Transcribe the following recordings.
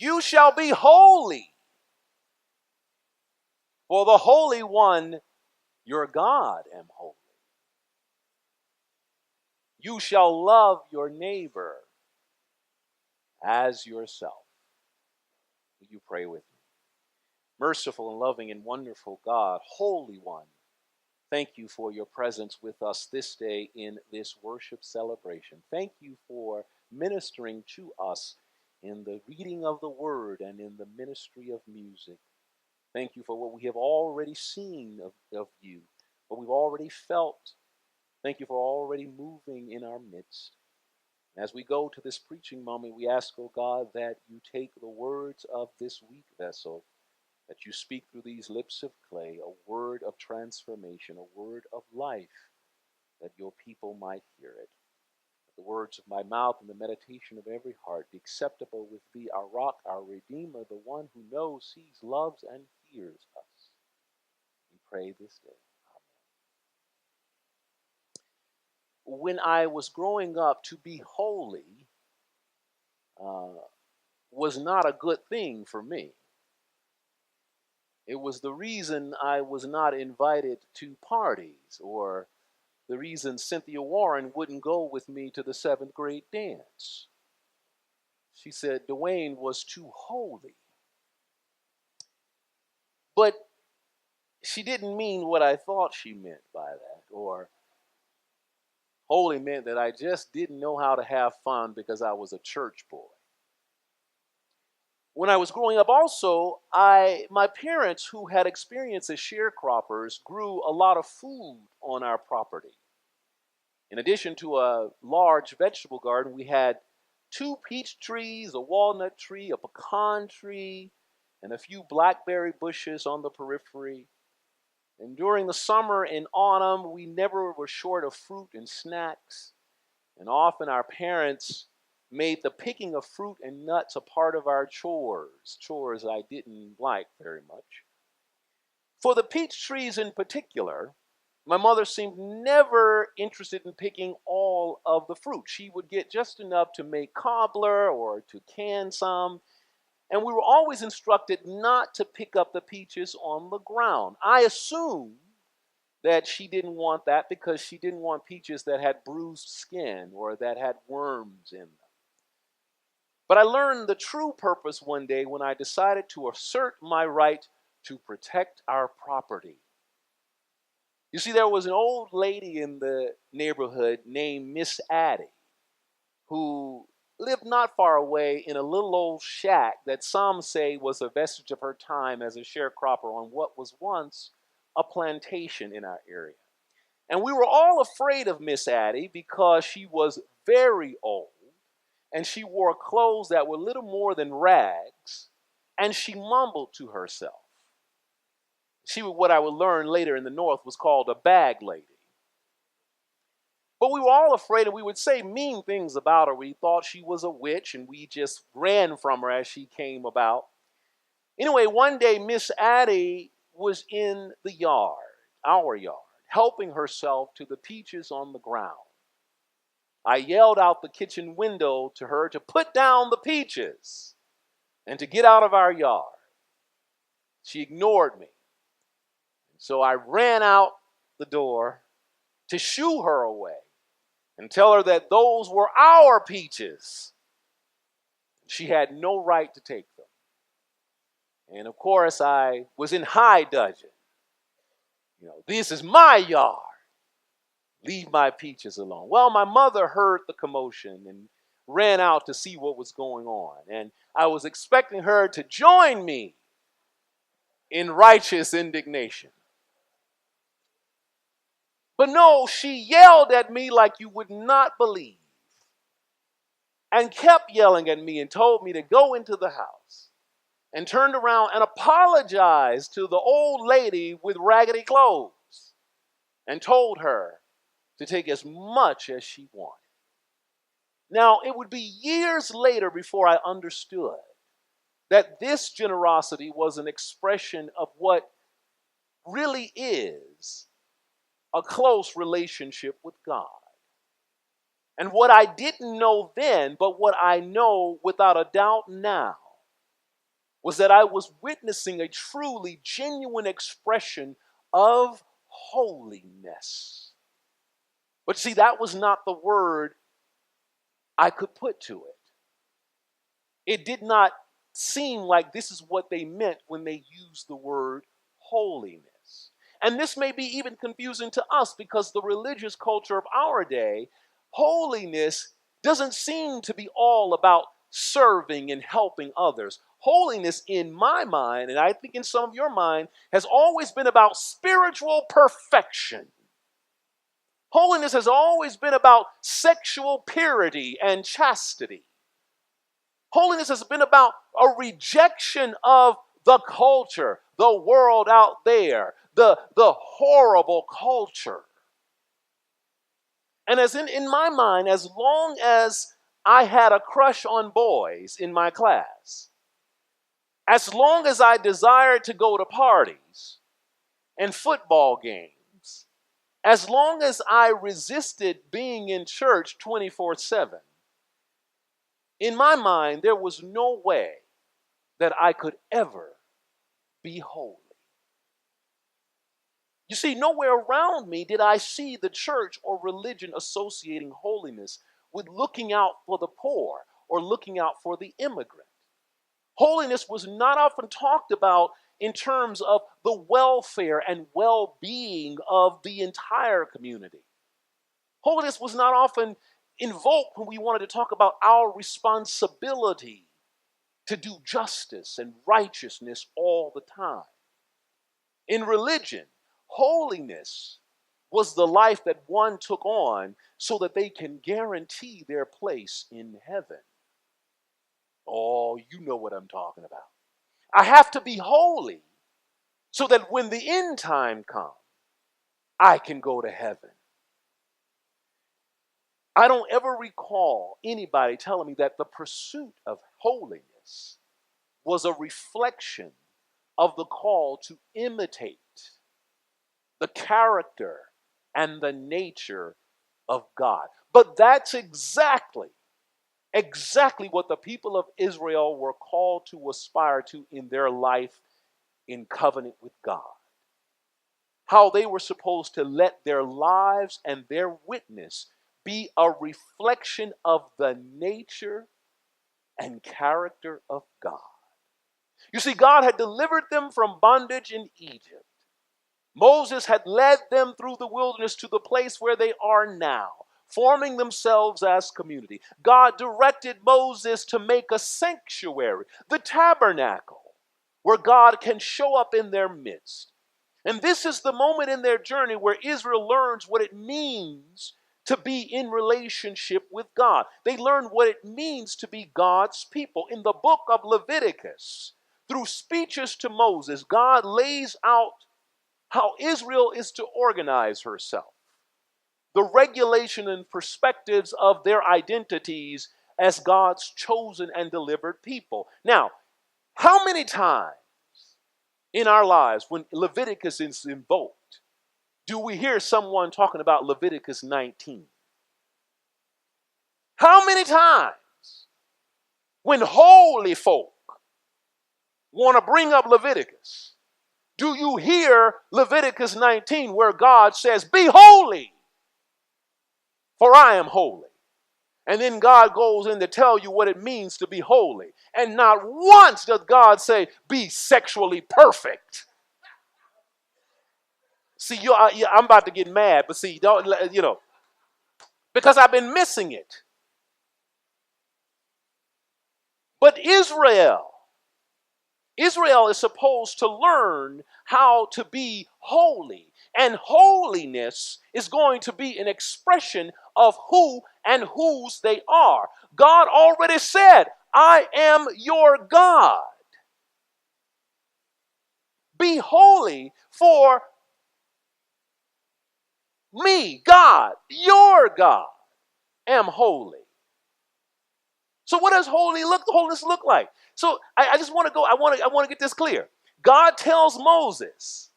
You shall be holy, for the Holy One, your God, am holy. You shall love your neighbor as yourself. Will you pray with me? Merciful and loving and wonderful God, Holy One, thank you for your presence with us this day in this worship celebration. Thank you for ministering to us in the reading of the word and in the ministry of music. Thank you for what we have already seen of you, what we've already felt. Thank you for already moving in our midst. As we go to this preaching moment, we ask, oh God, that you take the words of this weak vessel, that you speak through these lips of clay, a word of transformation, a word of life, that your people might hear it. That the words of my mouth and the meditation of every heart be acceptable with thee, our rock, our redeemer, the one who knows, sees, loves, and hears us. We pray this day. Amen. When I was growing up, to be holy was not a good thing for me. It was the reason I was not invited to parties, or the reason Cynthia Warren wouldn't go with me to the 7th grade dance. She said DeWayne was too holy. But she didn't mean what I thought she meant by that, or holy meant that I just didn't know how to have fun because I was a church boy. When I was growing up also, my parents, who had experience as sharecroppers, grew a lot of food on our property. In addition to a large vegetable garden, we had 2 peach trees, a walnut tree, a pecan tree, and a few blackberry bushes on the periphery. And during the summer and autumn, we never were short of fruit and snacks. And often our parents made the picking of fruit and nuts a part of our chores I didn't like very much. For the peach trees in particular, my mother seemed never interested in picking all of the fruit. She would get just enough to make cobbler or to can some, and we were always instructed not to pick up the peaches on the ground. I assumed that she didn't want that because she didn't want peaches that had bruised skin or that had worms in them. But I learned the true purpose one day when I decided to assert my right to protect our property. You see, there was an old lady in the neighborhood named Miss Addie who lived not far away in a little old shack that some say was a vestige of her time as a sharecropper on what was once a plantation in our area. And we were all afraid of Miss Addie because she was very old, and she wore clothes that were little more than rags, and she mumbled to herself. She was what I would learn later in the North was called a bag lady. But we were all afraid, and we would say mean things about her. We thought she was a witch, and we just ran from her as she came about. Anyway, one day Miss Addie was in the yard, our yard, helping herself to the peaches on the ground. I yelled out the kitchen window to her to put down the peaches and to get out of our yard. She ignored me. So I ran out the door to shoo her away and tell her that those were our peaches. She had no right to take them. And of course, I was in high dudgeon. This is my yard. Leave my peaches alone. Well, my mother heard the commotion and ran out to see what was going on. And I was expecting her to join me in righteous indignation. But no, she yelled at me like you would not believe, and kept yelling at me and told me to go into the house, and turned around and apologized to the old lady with raggedy clothes and told her to take as much as she wanted. Now, it would be years later before I understood that this generosity was an expression of what really is a close relationship with God. And what I didn't know then, but what I know without a doubt now, was that I was witnessing a truly genuine expression of holiness. But see, that was not the word I could put to it. It did not seem like this is what they meant when they used the word holiness. And this may be even confusing to us because the religious culture of our day, holiness doesn't seem to be all about serving and helping others. Holiness, in my mind, and I think in some of your mind, has always been about spiritual perfection. Holiness has always been about sexual purity and chastity. Holiness has been about a rejection of the culture, the world out there, the horrible culture. And as in my mind, as long as I had a crush on boys in my class, as long as I desired to go to parties and football games, as long as I resisted being in church 24/7, in my mind, there was no way that I could ever be holy. You see, nowhere around me did I see the church or religion associating holiness with looking out for the poor or looking out for the immigrant. Holiness was not often talked about in terms of the welfare and well-being of the entire community. Holiness was not often invoked when we wanted to talk about our responsibility to do justice and righteousness all the time. In religion, holiness was the life that one took on so that they can guarantee their place in heaven. Oh, you know what I'm talking about. I have to be holy so that when the end time comes, I can go to heaven. I don't ever recall anybody telling me that the pursuit of holiness was a reflection of the call to imitate the character and the nature of God. But that's exactly what the people of Israel were called to aspire to in their life in covenant with God. How they were supposed to let their lives and their witness be a reflection of the nature and character of God. You see, God had delivered them from bondage in Egypt. Moses had led them through the wilderness to the place where they are now, forming themselves as community. God directed Moses to make a sanctuary, the tabernacle, where God can show up in their midst. And this is the moment in their journey where Israel learns what it means to be in relationship with God. They learn what it means to be God's people. In the book of Leviticus, through speeches to Moses, God lays out how Israel is to organize herself, the regulation and perspectives of their identities as God's chosen and delivered people. Now, how many times in our lives when Leviticus is invoked do we hear someone talking about Leviticus 19? How many times when holy folk want to bring up Leviticus, do you hear Leviticus 19 where God says, "Be holy, for I am holy"? And then God goes in to tell you what it means to be holy. And not once does God say, "Be sexually perfect." See, I'm about to get mad, but see, because I've been missing it. But Israel is supposed to learn how to be holy. And holiness is going to be an expression of who and whose they are. God already said, "I am your God. Be holy, for me, God, your God, am holy." So what does holiness look like? So I just want to go, I want to get this clear. God tells Moses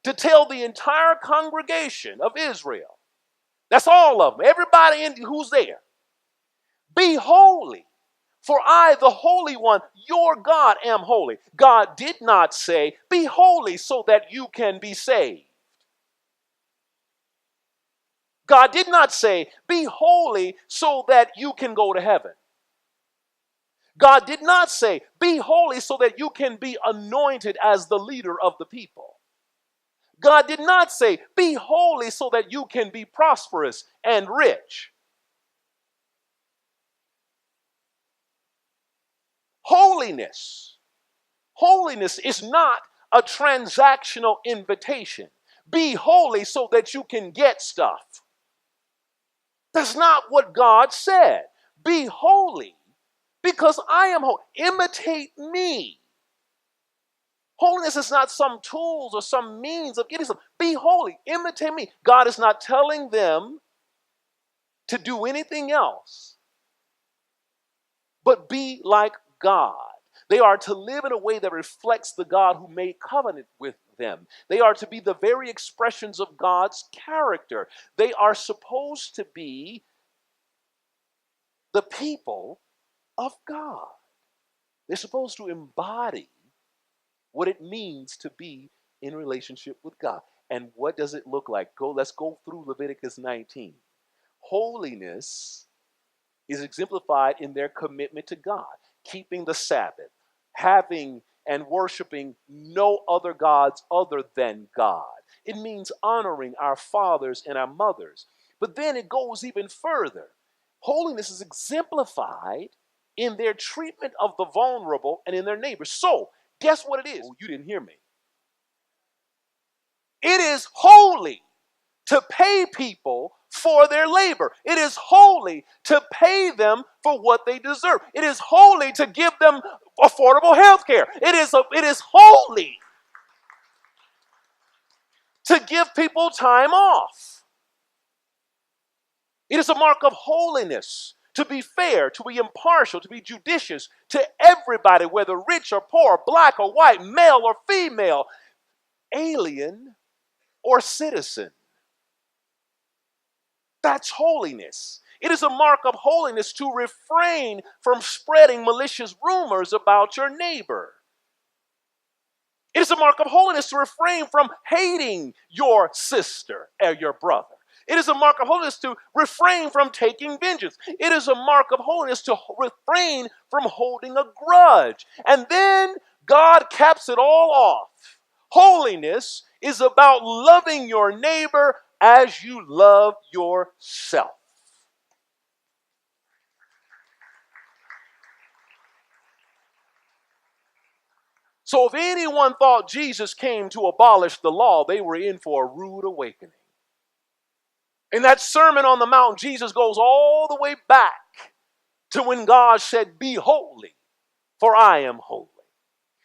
to tell the entire congregation of Israel, that's all of them, everybody who's there, "Be holy, For I, the Holy One, your God, am holy. God did not say, be holy so that you can be saved. God did not say, be holy so that you can go to heaven. God did not say, be holy so that you can be anointed as the leader of the people. God did not say, be holy so that you can be prosperous and rich. Holiness is not a transactional invitation. Be holy so that you can get stuff. That's not what God said. Be holy because I am holy. Imitate me. Holiness is not some tools or some means of getting something. Be holy. Imitate me. God is not telling them to do anything else but be like God. They are to live in a way that reflects the God who made covenant with them. They are to be the very expressions of God's character. They are supposed to be the people of God. They're supposed to embody what it means to be in relationship with God. And what does it look like? Let's go through Leviticus 19. Holiness is exemplified in their commitment to God, keeping the Sabbath, having and worshiping no other gods other than God. It means honoring our fathers and our mothers. But then it goes even further. Holiness is exemplified in their treatment of the vulnerable and in their neighbors. So, guess what it is? Oh, you didn't hear me. It is holy to pay people for their labor. It is holy to pay them for what they deserve. It is holy to give them affordable health care. It is holy to give people time off. It is a mark of holiness to be fair, to be impartial, to be judicious to everybody, whether rich or poor, black or white, male or female, alien or citizen. That's holiness. It is a mark of holiness to refrain from spreading malicious rumors about your neighbor. It is a mark of holiness to refrain from hating your sister or your brother. It is a mark of holiness to refrain from taking vengeance. It is a mark of holiness to refrain from holding a grudge. And then God caps it all off. Holiness is about loving your neighbor as you love yourself. So if anyone thought Jesus came to abolish the law, they were in for a rude awakening. In that Sermon on the Mount, Jesus goes all the way back to when God said, be holy, for I am holy.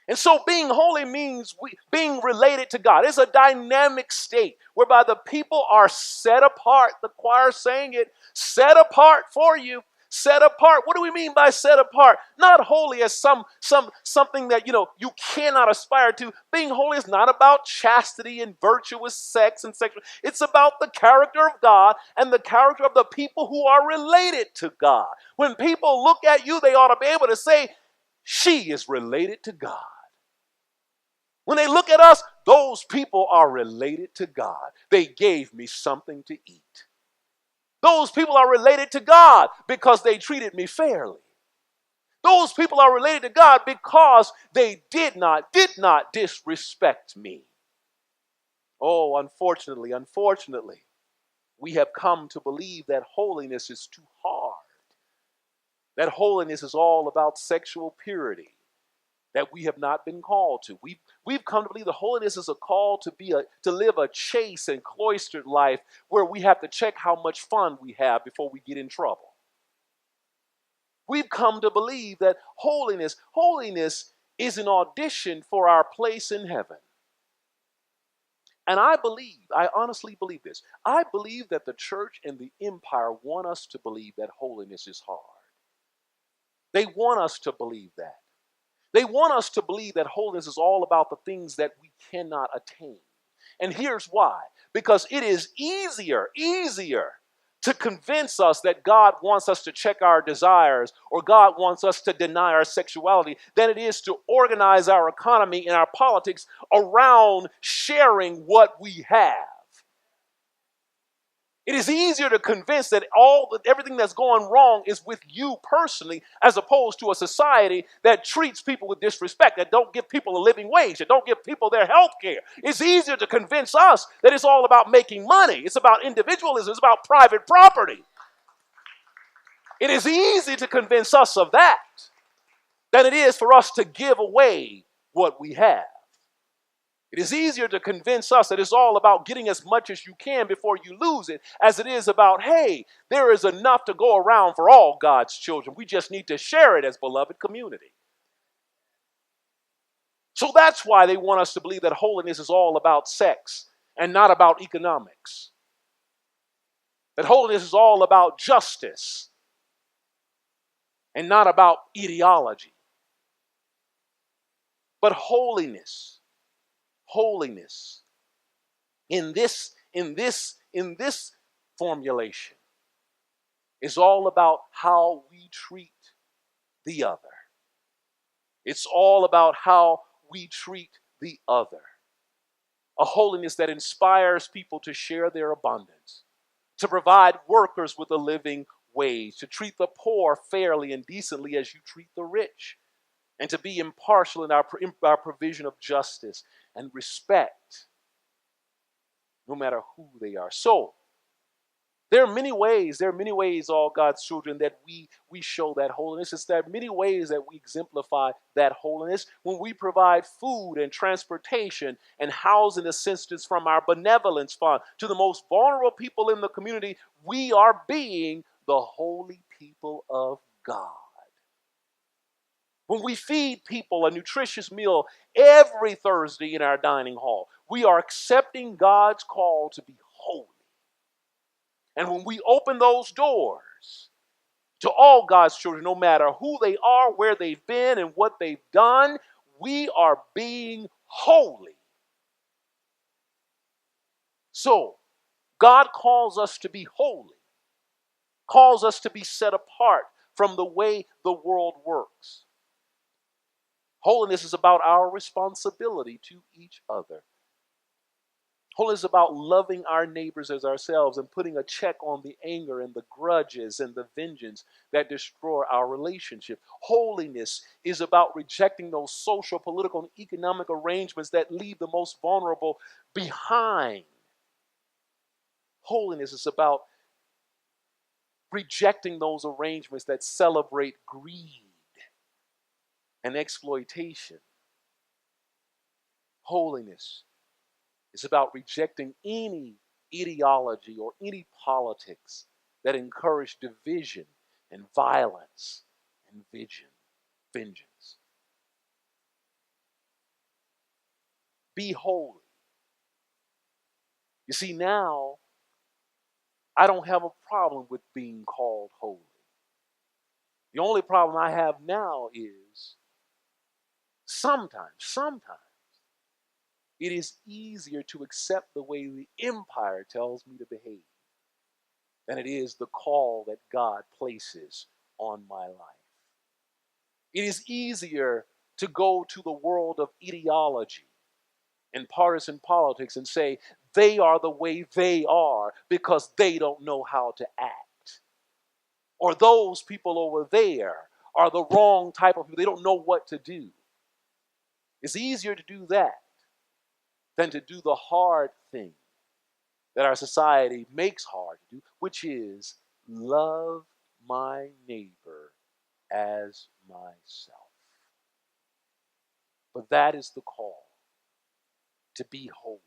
And so being holy means being related to God. It's a dynamic state whereby the people are set apart. The choir sang it, set apart for you. Set apart. What do we mean by set apart? Not holy as something that you cannot aspire to. Being holy is not about chastity and virtuous sex and sexual. It's about the character of God and the character of the people who are related to God. When people look at you, they ought to be able to say, she is related to God. When they look at us, those people are related to God. They gave me something to eat. Those people are related to God because they treated me fairly. Those people are related to God because they did not disrespect me. Oh, unfortunately, we have come to believe that holiness is too hard. That holiness is all about sexual purity that we have not been called to. We've come to believe that holiness is a call to live a chaste and cloistered life where we have to check how much fun we have before we get in trouble. We've come to believe that holiness is an audition for our place in heaven. And I honestly believe this. I believe that the church and the empire want us to believe that holiness is hard. They want us to believe that. They want us to believe that holiness is all about the things that we cannot attain. And here's why. Because it is easier to convince us that God wants us to check our desires or God wants us to deny our sexuality than it is to organize our economy and our politics around sharing what we have. It is easier to convince that everything that's going wrong is with you personally, as opposed to a society that treats people with disrespect, that don't give people a living wage, that don't give people their health care. It's easier to convince us that it's all about making money. It's about individualism. It's about private property. It is easy to convince us of that than it is for us to give away what we have. It is easier to convince us that it's all about getting as much as you can before you lose it, as it is about, hey, there is enough to go around for all God's children. We just need to share it as beloved community. So that's why they want us to believe that holiness is all about sex and not about economics. That holiness is all about justice and not about ideology. But holiness in this formulation is all about how we treat the other. It's all about how we treat the other. A holiness that inspires people to share their abundance, to provide workers with a living wage, to treat the poor fairly and decently as you treat the rich, and to be impartial in our provision of justice and respect, no matter who they are. So, there are many ways, all God's children, that we show that holiness. There are many ways that we exemplify that holiness when we provide food and transportation and housing assistance from our benevolence fund to the most vulnerable people in the community. We are being the holy people of God. When we feed people a nutritious meal every Thursday in our dining hall, we are accepting God's call to be holy. And when we open those doors to all God's children, no matter who they are, where they've been, and what they've done, we are being holy. So, God calls us to be holy, calls us to be set apart from the way the world works. Holiness is about our responsibility to each other. Holiness is about loving our neighbors as ourselves and putting a check on the anger and the grudges and the vengeance that destroy our relationship. Holiness is about rejecting those social, political, and economic arrangements that leave the most vulnerable behind. Holiness is about rejecting those arrangements that celebrate greed and exploitation. Holiness is about rejecting any ideology or any politics that encourage division and violence and vengeance. Be holy. You see, now I don't have a problem with being called holy. The only problem I have now is sometimes it is easier to accept the way the empire tells me to behave than it is the call that God places on my life. It is easier to go to the world of ideology and partisan politics and say they are the way they are because they don't know how to act. Or those people over there are the wrong type of people. They don't know what to do. It's easier to do that than to do the hard thing that our society makes hard to do, which is love my neighbor as myself. But that is the call, to be holy.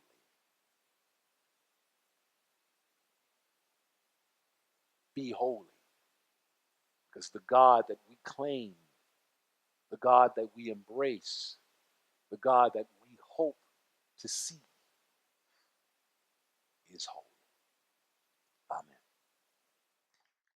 Be holy. Because the God that we claim, the God that we embrace, the God that we hope to see is holy.